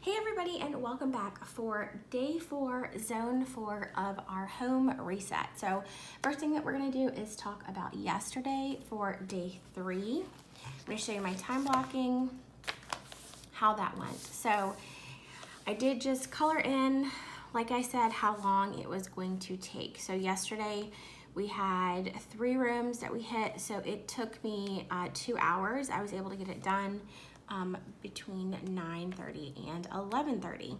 Hey everybody, and welcome back for day 4, zone 4 of our home reset. So first thing that we're gonna do is talk about yesterday for day 3. I'm gonna show you my time blocking, how that went. So I did just color in, like I said, how long it was going to take. So yesterday we had 3 rooms that we hit, so it took me 2 hours. I was able to get it done between 9:30 and 11:30.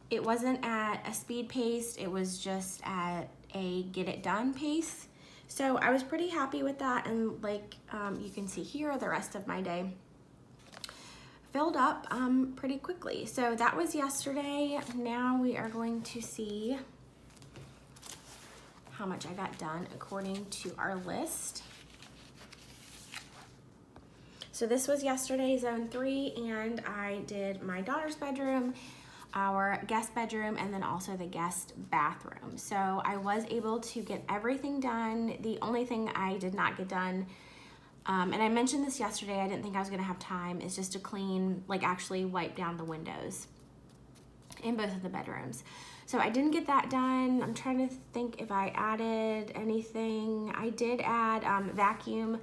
It wasn't at a speed pace, it was just at a get it done pace. So I was pretty happy with that, and like you can see here, the rest of my day filled up pretty quickly. So that was yesterday. Now we are going to see how much I got done according to our list. So this was yesterday, zone 3, and I did my daughter's bedroom, our guest bedroom, and then also the guest bathroom. So I was able to get everything done. The only thing I did not get done, and I mentioned this yesterday, I didn't think I was gonna have time, is just to clean, like actually wipe down the windows in both of the bedrooms. So I didn't get that done. I'm trying to think if I added anything. I did add vacuum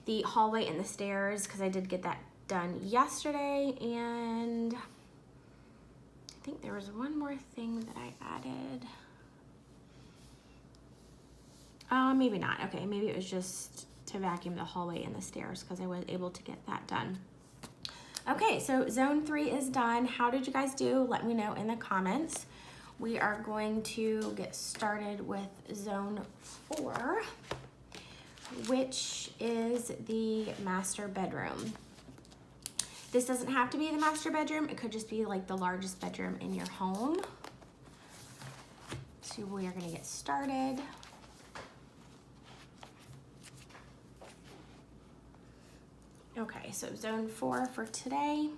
the hallway and the stairs because I did get that done yesterday, and I think there was one more thing that I added. Maybe not. Okay, maybe it was just to vacuum the hallway and the stairs because I was able to get that done. Okay, so zone 3 is done. How did you guys do? Let me know in the comments. We are going to get started with zone 4, which is the master bedroom. This doesn't have to be the master bedroom. It could just be like the largest bedroom in your home. So we are gonna get started. Okay, so zone 4 for today.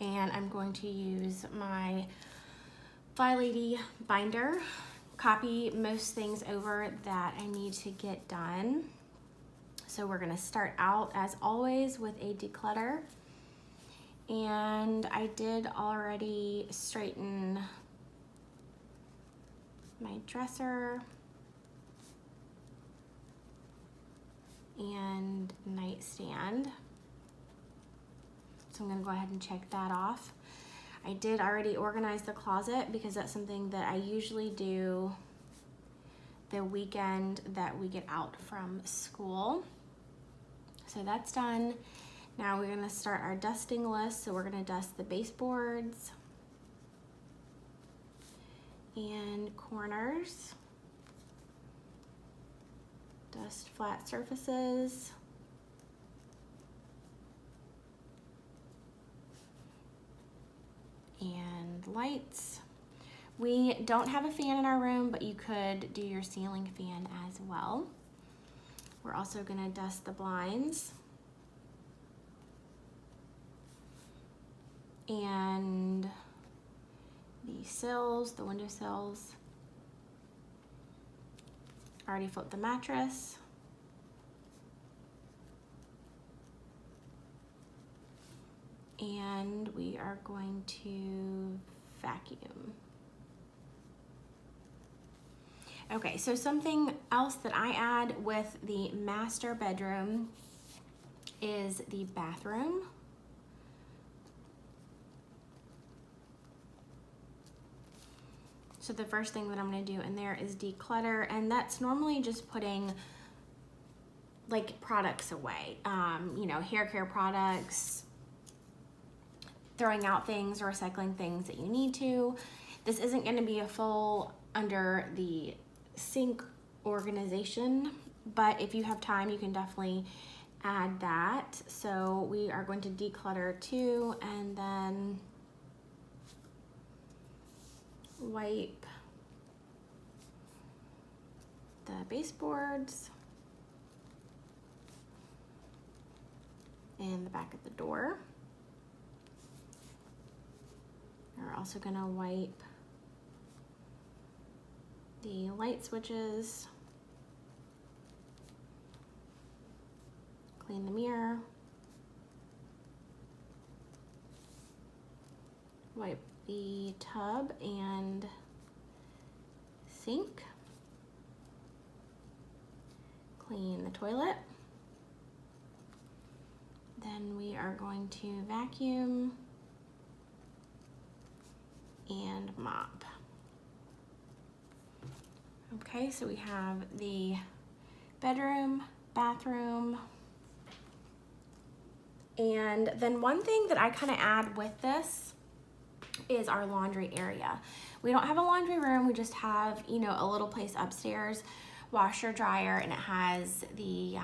And I'm going to use my Fly Lady binder, copy most things over that I need to get done. So we're gonna start out as always with a declutter. And I did already straighten my dresser and nightstand. So I'm gonna go ahead and check that off. I did already organize the closet because that's something that I usually do the weekend that we get out from school. So that's done. Now we're gonna start our dusting list. So we're gonna dust the baseboards and corners, dust flat surfaces, and lights. We don't have a fan in our room, but you could do your ceiling fan as well. We're also gonna dust the blinds and the sills, the window sills. Already flipped the mattress. And we are going to vacuum. Okay, so something else that I add with the master bedroom is the bathroom. So the first thing that I'm gonna do in there is declutter, and that's normally just putting like products away, you know, hair care products, throwing out things or recycling things that you need to. This isn't gonna be a full under the sink organization, but if you have time, you can definitely add that. So we are going to declutter 2 and then wipe the baseboards and the back of the door. We're also gonna wipe the light switches clean the mirror. Wipe the tub and sink. Clean the toilet. Then we are going to vacuum and mop. Okay, so we have the bedroom, bathroom, and then one thing that I kind of add with this is our laundry area. We don't have a laundry room, we just have, you know, a little place upstairs, washer, dryer, and it has the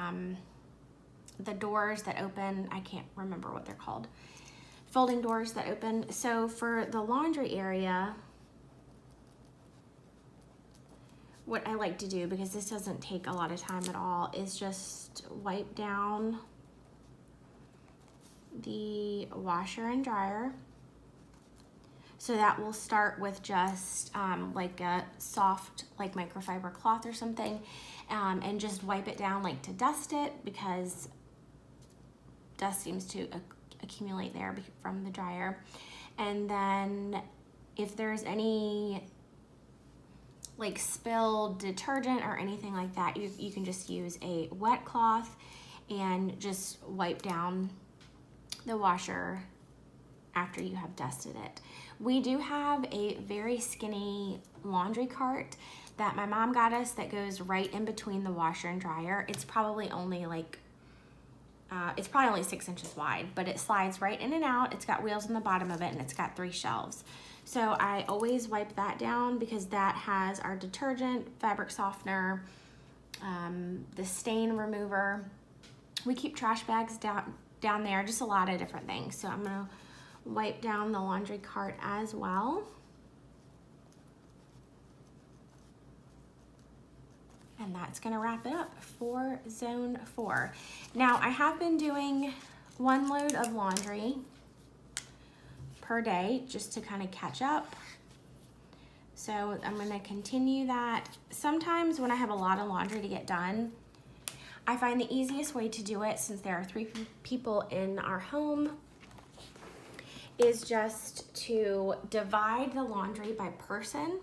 doors that open. I can't remember what they're called. Folding doors that open. So for the laundry area, what I like to do, because this doesn't take a lot of time at all, is just wipe down the washer and dryer. So that will start with just like a soft, like microfiber cloth or something, and just wipe it down, like to dust it, because dust seems to accumulate there from the dryer. And then if there's any like spilled detergent or anything like that, you can just use a wet cloth and just wipe down the washer after you have dusted it. We do have a very skinny laundry cart that my mom got us that goes right in between the washer and dryer. It's probably only like it's probably only 6 inches wide, but it slides right in and out. It's got wheels on the bottom of it, and it's got 3 shelves. So I always wipe that down because that has our detergent, fabric softener, the stain remover. We keep trash bags down there, just a lot of different things. So I'm gonna wipe down the laundry cart as well. And that's gonna wrap it up for zone 4. Now I have been doing 1 load of laundry per day just to kind of catch up. So I'm gonna continue that. Sometimes when I have a lot of laundry to get done, I find the easiest way to do it, since there are 3 people in our home, is just to divide the laundry by person.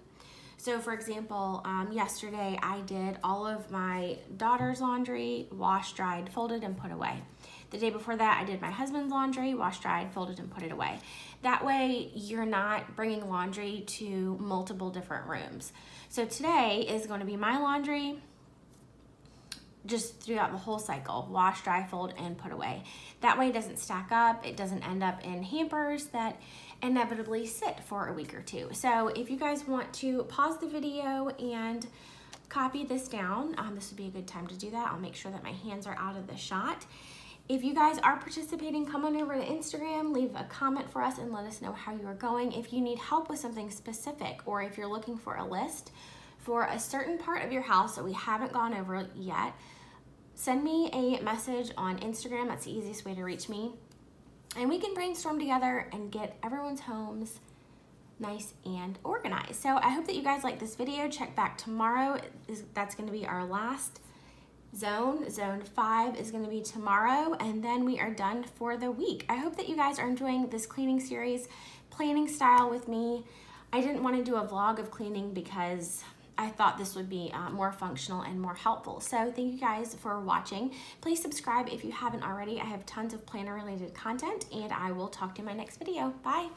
So for example, yesterday I did all of my daughter's laundry, washed, dried, folded, and put away. The day before that, I did my husband's laundry, washed, dried, folded, and put it away. That way you're not bringing laundry to multiple different rooms. So today is going to be my laundry, just throughout the whole cycle: wash, dry, fold, and put away. That way it doesn't stack up, it doesn't end up in hampers that inevitably sit for a week or 2. So if you guys want to pause the video and copy this down, this would be a good time to do that. I'll make sure that my hands are out of the shot. If you guys are participating, come on over to Instagram, leave a comment for us, and let us know how you are going. If you need help with something specific, or if you're looking for a list for a certain part of your house that we haven't gone over yet, send me a message on Instagram. That's the easiest way to reach me. And we can brainstorm together and get everyone's homes nice and organized. So I hope that you guys like this video. Check back tomorrow. That's going to be our last zone. Zone 5 is going to be tomorrow, and then we are done for the week. I hope that you guys are enjoying this cleaning series, planning style with me. I didn't want to do a vlog of cleaning because I thought this would be more functional and more helpful. So thank you guys for watching. Please subscribe if you haven't already. I have tons of planner related content, and I will talk to you in my next video. Bye.